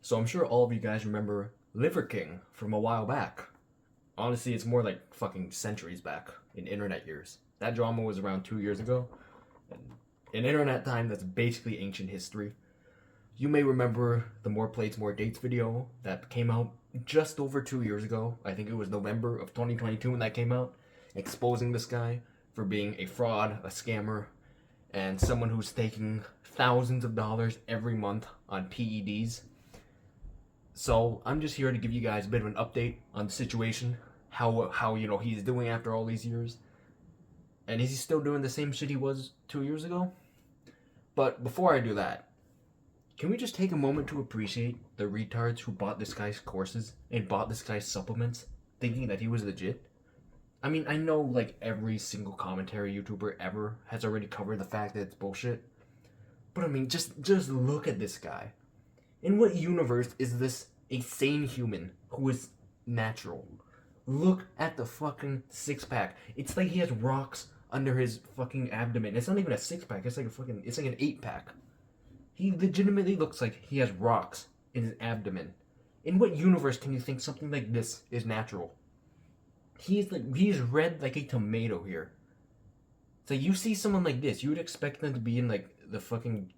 So I'm sure all of you guys remember Liver King from a while back. Honestly, it's more like fucking centuries back in internet years. That drama was around 2 years ago. And in internet time, that's basically ancient history. You may remember the More Plates, More Dates video that came out just over 2 years ago. I think it was November of 2022 when that came out, exposing this guy for being a fraud, a scammer, and someone who's taking thousands of dollars every month on PEDs. So I'm just here to give you guys a bit of an update on the situation, how he's doing after all these years, and is he still doing the same shit he was 2 years ago? But before I do that, can we just take a moment to appreciate the retards who bought this guy's courses and bought this guy's supplements, thinking that he was legit? I mean, I know like every single commentary YouTuber ever has already covered the fact that it's bullshit, but I mean, just look at this guy. In what universe is this a sane human who is natural? Look at the fucking six pack. It's like he has rocks under his fucking abdomen. It's not even a six pack. It's like an 8 pack. He legitimately looks like he has rocks in his abdomen. In what universe can you think something like this is natural? He's red like a tomato here. So you see someone like this, you would expect them to be in like the fucking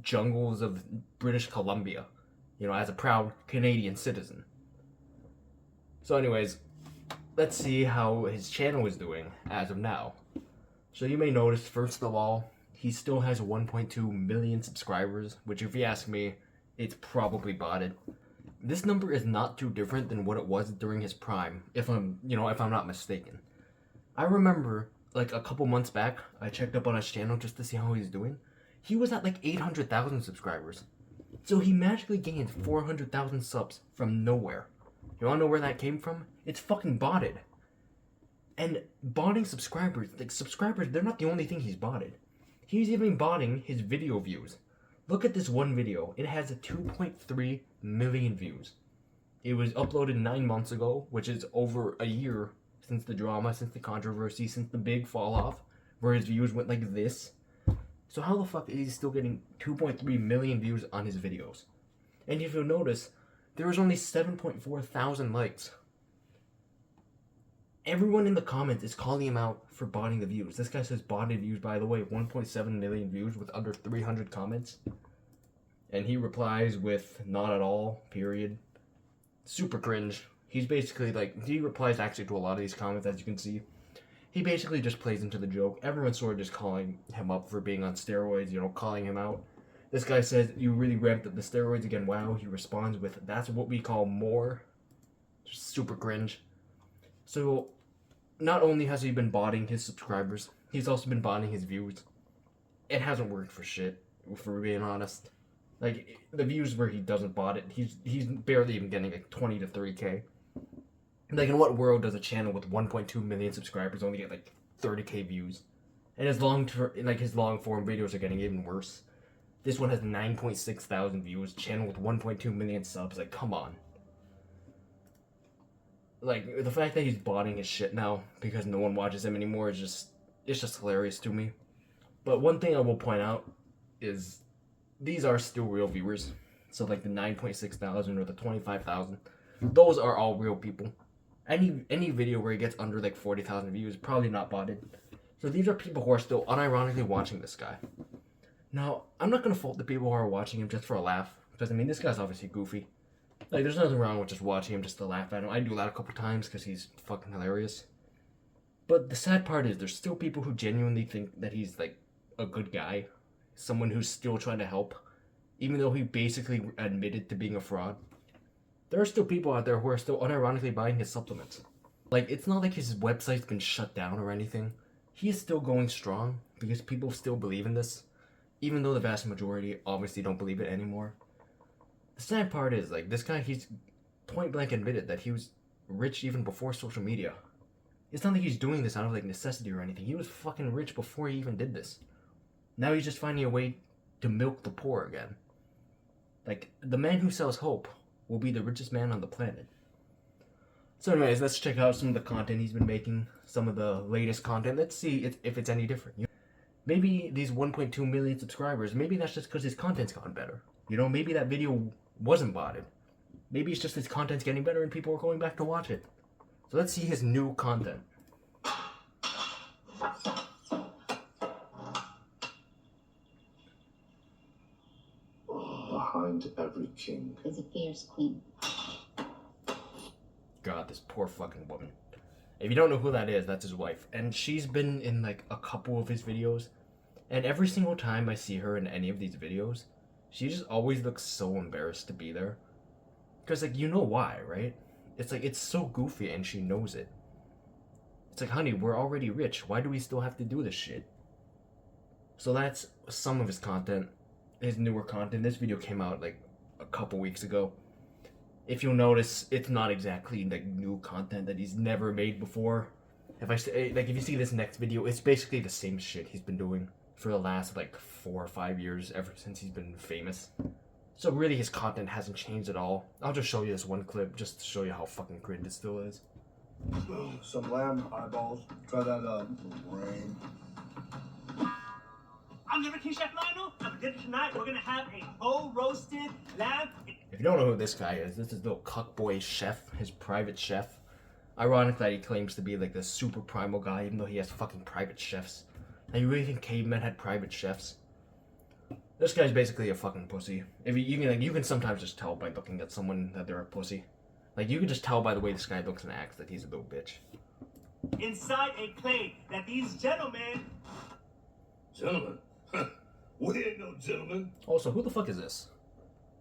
jungles of British Columbia, as a proud Canadian citizen. So anyways, let's see how his channel is doing as of now. So you may notice, first of all, he still has 1.2 million subscribers, which if you ask me, it's probably botted. This number is not too different than what it was during his prime, if I'm not mistaken. I remember, like a couple months back, I checked up on his channel just to see how he's doing. He was at like 800,000 subscribers. So he magically gained 400,000 subs from nowhere. You wanna know where that came from? It's fucking botted. And botting subscribers, they're not the only thing he's botted. He's even botting his video views. Look at this one video. It has 2.3 million views. It was uploaded 9 months ago, which is over a year since the drama, since the controversy, since the big fall off, where his views went like this. So how the fuck is he still getting 2.3 million views on his videos? And if you'll notice, there was only 7.4 thousand likes. Everyone in the comments is calling him out for botting the views. This guy says botted views, by the way, 1.7 million views with under 300 comments. And he replies with not at all, period. Super cringe. He's basically like, he replies actually to a lot of these comments, as you can see. He basically just plays into the joke. Everyone's sort of just calling him up for being on steroids, calling him out. This guy says, you really ramped up the steroids again, wow. He responds with, that's what we call more. Just super cringe. So, not only has he been botting his subscribers, he's also been botting his views. It hasn't worked for shit, for being honest. Like, the views where he doesn't bot it, he's barely even getting like 20 to 30k. Like, in what world does a channel with 1.2 million subscribers only get like 30k views? And his long form videos are getting even worse. This one has 9.6 thousand views, channel with 1.2 million subs. Like, come on. Like, the fact that he's botting his shit now because no one watches him anymore is just hilarious to me. But one thing I will point out is these are still real viewers. So like the 9.6 thousand or the 25,000, those are all real people. Any video where he gets under like 40,000 views, probably not botted. So these are people who are still unironically watching this guy. Now, I'm not gonna fault the people who are watching him just for a laugh, because I mean, this guy's obviously goofy. Like, there's nothing wrong with just watching him just to laugh at him. I do that a couple times because he's fucking hilarious. But the sad part is there's still people who genuinely think that he's like a good guy, someone who's still trying to help, even though he basically admitted to being a fraud. There are still people out there who are still unironically buying his supplements. Like, it's not like his website's been shut down or anything. He is still going strong because people still believe in this, even though the vast majority obviously don't believe it anymore. The sad part is, like, this guy, he's point blank admitted that he was rich even before social media. It's not like he's doing this out of, like, necessity or anything. He was fucking rich before he even did this. Now he's just finding a way to milk the poor again. Like, the man who sells hope will be the richest man on the planet. So anyways, let's check out some of the content he's been making, some of the latest content. Let's see if it's any different. Maybe these 1.2 million subscribers, maybe that's just because his content's gotten better. Maybe that video wasn't botted. Maybe it's just his content's getting better and people are going back to watch it. So let's see his new content. Behind every king is a fierce queen. God, this poor fucking woman. If you don't know who that is, that's his wife. And she's been in like a couple of his videos. And every single time I see her in any of these videos, she just always looks so embarrassed to be there. Because, like, you know why, right? It's like, it's so goofy and she knows it. It's like, honey, we're already rich. Why do we still have to do this shit? So that's some of his content. His newer content. This video came out like a couple weeks ago. If you'll notice, it's not exactly like new content that he's never made before. If you see this next video, it's basically the same shit he's been doing for the last like 4 or 5 years, ever since he's been famous. So really his content hasn't changed at all. I'll just show you this one clip just to show you how fucking cringe it still is. Some lamb eyeballs. Try that rain. I'm Liver King Chef Lionel, and for dinner tonight, we're gonna have a whole roasted lamb. If you don't know who this guy is, this is little cuckboy chef, his private chef. Ironic that he claims to be like the super primal guy, even though he has fucking private chefs. And you really think cavemen had private chefs? This guy's basically a fucking pussy. If you can sometimes just tell by looking at someone that they're a pussy. Like, you can just tell by the way this guy looks and acts that he's a little bitch. Inside a claim that these gentlemen... Gentlemen? We ain't no gentlemen. Also, who the fuck is this?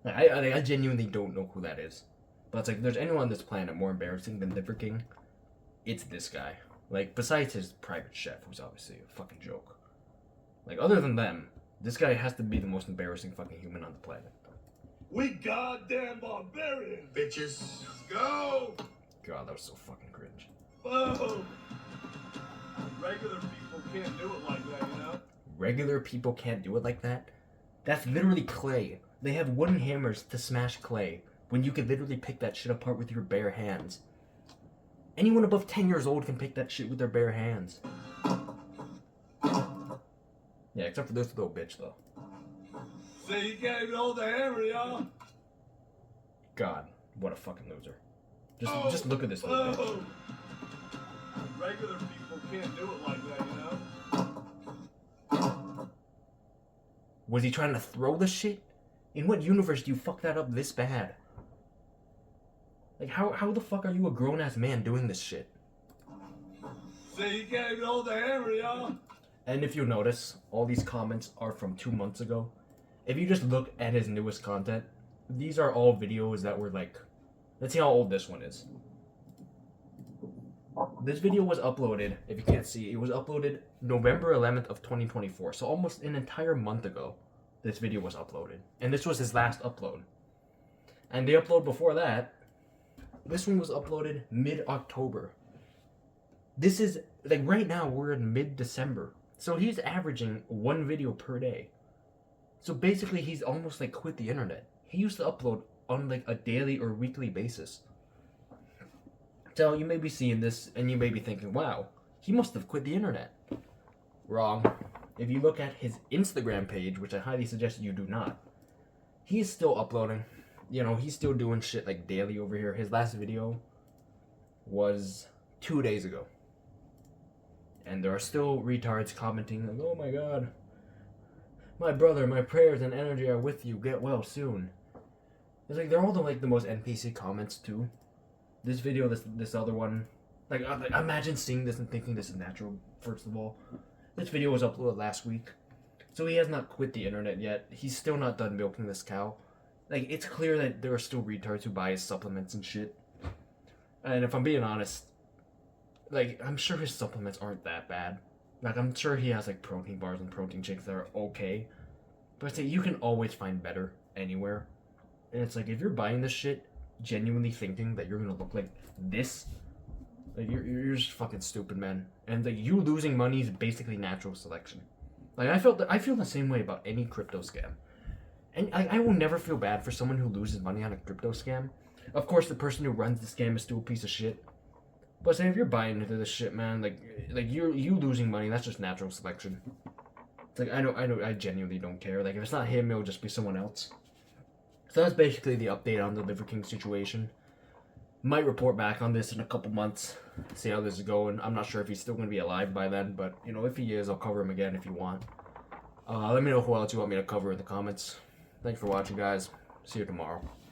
I genuinely don't know who that is. But it's like, if there's anyone on this planet more embarrassing than Liver King, it's this guy. Like, besides his private chef, who's obviously a fucking joke. Like, other than them, this guy has to be the most embarrassing fucking human on the planet. We goddamn barbarians, bitches. Let's go. God, that was so fucking cringe. Boom. Regular people can't do it like that, you know? Regular people can't do it like that? That's literally clay. They have wooden hammers to smash clay, when you could literally pick that shit apart with your bare hands. Anyone above 10 years old can pick that shit with their bare hands. Yeah, except for this little bitch, though. See, you can't even hold the hammer, y'all. God, what a fucking loser. Just look at this little bitch. Regular people can't do it like that, you know? Was he trying to throw the shit? In what universe do you fuck that up this bad? Like, how the fuck are you a grown-ass man doing this shit? See, you can't even hold the hammer, y'all. And if you notice, all these comments are from 2 months ago. If you just look at his newest content, these are all videos that were like... Let's see how old this one is. This video was uploaded, if you can't see, it was uploaded November 11th of 2024. So almost an entire month ago, this video was uploaded. And this was his last upload. And the upload before that, this one was uploaded mid-October. This is, like, right now we're in mid-December. So he's averaging 1 video per day. So basically he's almost like quit the internet. He used to upload on like a daily or weekly basis. So you may be seeing this and you may be thinking, wow, he must have quit the internet. Wrong. If you look at his Instagram page, which I highly suggest you do not, he is still uploading. You know, he's still doing shit like daily over here. His last video was 2 days ago. And there are still retards commenting like, oh my god, my brother, my prayers and energy are with you, get well soon. It's like, they're all the most NPC comments too. This video, this other one, like imagine seeing this and thinking this is natural, first of all. This video was uploaded last week. So he has not quit the internet yet. He's still not done milking this cow. Like, it's clear that there are still retards who buy his supplements and shit. And if I'm being honest, like, I'm sure his supplements aren't that bad. Like, I'm sure he has, like, protein bars and protein shakes that are okay. But I'd say you can always find better anywhere. And it's like, if you're buying this shit, genuinely thinking that you're gonna look like this, like, you're just fucking stupid, man. And, like, you losing money is basically natural selection. Like, I feel the same way about any crypto scam. And I will never feel bad for someone who loses money on a crypto scam. Of course, the person who runs the scam is still a piece of shit. But say if you're buying into this shit, man, like you losing money, that's just natural selection. It's like, I genuinely don't care. Like, if it's not him, it'll just be someone else. So that's basically the update on the Liver King situation. Might report back on this in a couple months, see how this is going. I'm not sure if he's still going to be alive by then, but you know, if he is, I'll cover him again if you want. Let me know who else you want me to cover in the comments. Thanks for watching, guys. See you tomorrow.